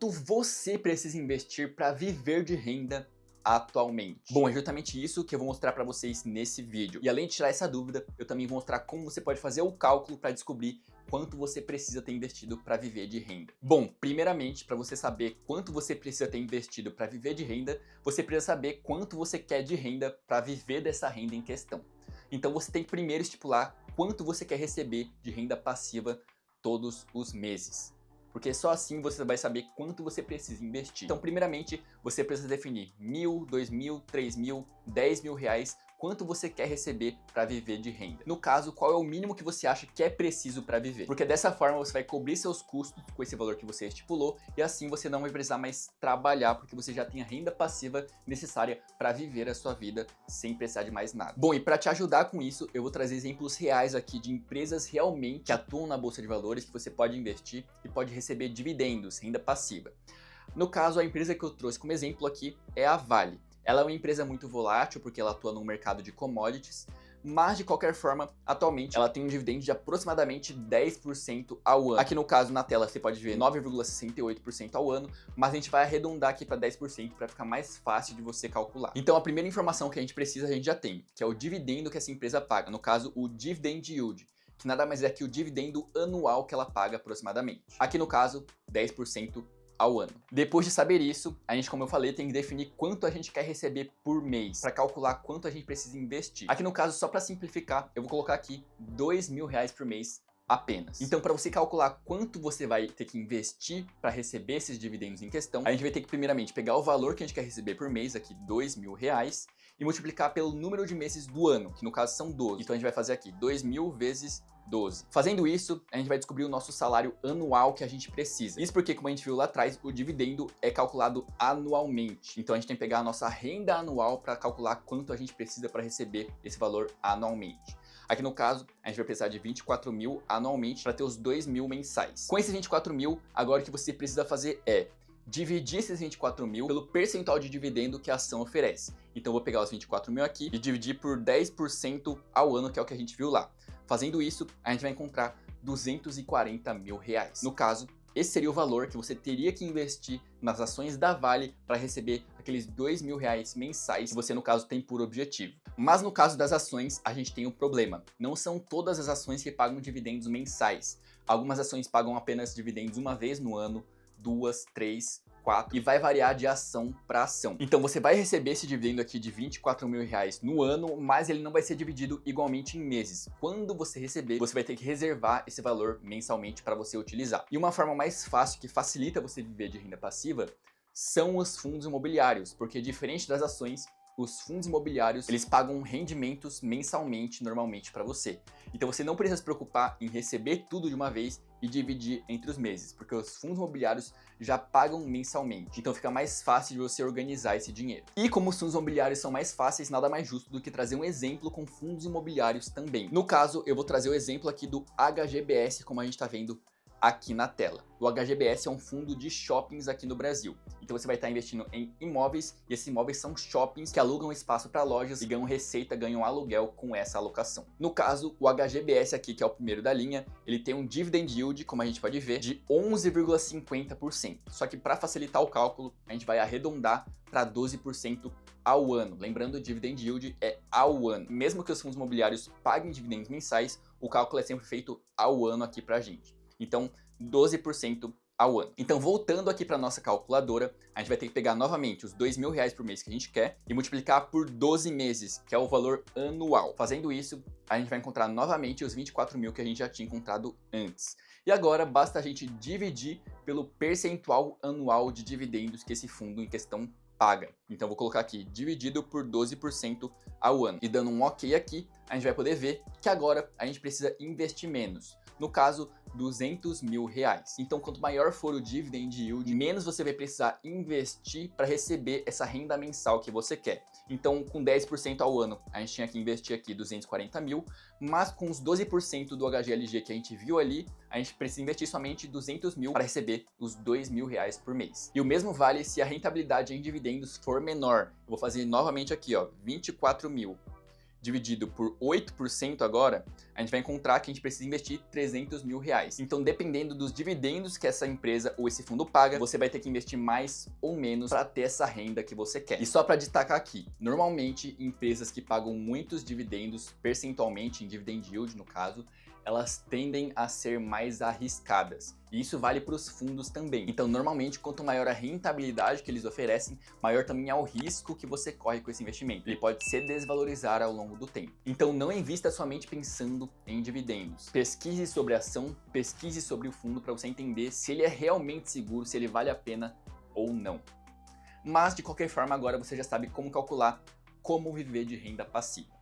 Quanto você precisa investir para viver de renda atualmente? Bom, é justamente isso que eu vou mostrar para vocês nesse vídeo. E além de tirar essa dúvida, eu também vou mostrar como você pode fazer o cálculo para descobrir quanto você precisa ter investido para viver de renda. Bom, primeiramente, para você saber quanto você precisa ter investido para viver de renda, você precisa saber quanto você quer de renda para viver dessa renda em questão. Então você tem que primeiro estipular quanto você quer receber de renda passiva todos os meses. Porque só assim você vai saber quanto você precisa investir. Então, primeiramente, você precisa definir 1.000, 2.000, 3.000, 10.000 reais, quanto você quer receber para viver de renda. No caso, qual é o mínimo que você acha que é preciso para viver? Porque dessa forma você vai cobrir seus custos com esse valor que você estipulou e assim você não vai precisar mais trabalhar porque você já tem a renda passiva necessária para viver a sua vida sem precisar de mais nada. Bom, e para te ajudar com isso, eu vou trazer exemplos reais aqui de empresas realmente que atuam na bolsa de valores que você pode investir e pode receber dividendos, renda passiva. No caso, a empresa que eu trouxe como exemplo aqui é a Vale. Ela é uma empresa muito volátil porque ela atua no mercado de commodities, mas de qualquer forma, atualmente ela tem um dividendo de aproximadamente 10% ao ano. Aqui no caso, na tela, você pode ver 9,68% ao ano, mas a gente vai arredondar aqui para 10% para ficar mais fácil de você calcular. Então a primeira informação que a gente precisa, a gente já tem, que é o dividendo que essa empresa paga, no caso o Dividend Yield, que nada mais é que o dividendo anual que ela paga aproximadamente. Aqui no caso, 10% ao ano. Depois de saber isso, a gente, como eu falei, tem que definir quanto a gente quer receber por mês para calcular quanto a gente precisa investir. Aqui no caso, só para simplificar, eu vou colocar aqui R$2.000 por mês apenas. Então, para você calcular quanto você vai ter que investir para receber esses dividendos em questão, a gente vai ter que primeiramente pegar o valor que a gente quer receber por mês, aqui R$2.000, e multiplicar pelo número de meses do ano, que no caso são 12. Então a gente vai fazer aqui 2.000 vezes 12. Fazendo isso, a gente vai descobrir o nosso salário anual que a gente precisa. Isso porque, como a gente viu lá atrás, o dividendo é calculado anualmente. Então a gente tem que pegar a nossa renda anual para calcular quanto a gente precisa para receber esse valor anualmente. Aqui no caso, a gente vai precisar de 24.000 anualmente para ter os 2.000 mensais. Com esses 24.000, agora o que você precisa fazer é dividir esses 24.000 pelo percentual de dividendo que a ação oferece. Então eu vou pegar os 24.000 aqui e dividir por 10% ao ano, que é o que a gente viu lá. Fazendo isso, a gente vai encontrar R$240.000. No caso, esse seria o valor que você teria que investir nas ações da Vale para receber aqueles R$2.000 mensais que você, no caso, tem por objetivo. Mas no caso das ações, a gente tem um problema. Não são todas as ações que pagam dividendos mensais. Algumas ações pagam apenas dividendos uma vez no ano, 2, 3, 4 e vai variar de ação para ação. Então você vai receber esse dividendo aqui de R$24.000 no ano, mas ele não vai ser dividido igualmente em meses. Quando você receber, você vai ter que reservar esse valor mensalmente para você utilizar. E uma forma mais fácil que facilita você viver de renda passiva são os fundos imobiliários, porque diferente das ações, os fundos imobiliários, eles pagam rendimentos mensalmente, normalmente para você. Então você não precisa se preocupar em receber tudo de uma vez e dividir entre os meses, porque os fundos imobiliários já pagam mensalmente. Então fica mais fácil de você organizar esse dinheiro. E como os fundos imobiliários são mais fáceis, nada mais justo do que trazer um exemplo com fundos imobiliários também. No caso, eu vou trazer o exemplo aqui do HGBS, como a gente está vendo aqui na tela. O HGBS é um fundo de shoppings aqui no Brasil. Então você vai estar investindo em imóveis e esses imóveis são shoppings que alugam espaço para lojas e ganham receita, ganham aluguel com essa alocação. No caso, o HGBS aqui, que é o primeiro da linha, ele tem um dividend yield, como a gente pode ver, de 11,50%. Só que para facilitar o cálculo, a gente vai arredondar para 12% ao ano. Lembrando, o dividend yield é ao ano. Mesmo que os fundos imobiliários paguem dividendos mensais, o cálculo é sempre feito ao ano aqui para a gente. Então, 12% ao ano. Então, voltando aqui para nossa calculadora, a gente vai ter que pegar novamente os R$2.000 por mês que a gente quer e multiplicar por 12 meses, que é o valor anual. Fazendo isso, a gente vai encontrar novamente os 24.000 que a gente já tinha encontrado antes. E agora, basta a gente dividir pelo percentual anual de dividendos que esse fundo em questão paga. Então, vou colocar aqui, dividido por 12% ao ano. E dando um OK aqui, a gente vai poder ver que agora a gente precisa investir menos. No caso, R$200.000. Então, quanto maior for o dividend yield, menos você vai precisar investir para receber essa renda mensal que você quer. Então, com 10% ao ano, a gente tinha que investir aqui 240 mil, mas com os 12% do HGLG que a gente viu ali, a gente precisa investir somente 200 mil para receber os R$2.000 por mês. E o mesmo vale se a rentabilidade em dividendos for menor. Eu vou fazer novamente aqui, ó, 24 mil dividido por 8% agora, a gente vai encontrar que a gente precisa investir R$300 mil. Então, dependendo dos dividendos que essa empresa ou esse fundo paga, você vai ter que investir mais ou menos para ter essa renda que você quer. E só para destacar aqui, normalmente empresas que pagam muitos dividendos, percentualmente em dividend yield no caso, elas tendem a ser mais arriscadas. E isso vale para os fundos também. Então, normalmente, quanto maior a rentabilidade que eles oferecem, maior também é o risco que você corre com esse investimento. Ele pode se desvalorizar ao longo do tempo. Então, não invista somente pensando em dividendos. Pesquise sobre a ação, pesquise sobre o fundo para você entender se ele é realmente seguro, se ele vale a pena ou não. Mas, de qualquer forma, agora você já sabe como calcular como viver de renda passiva.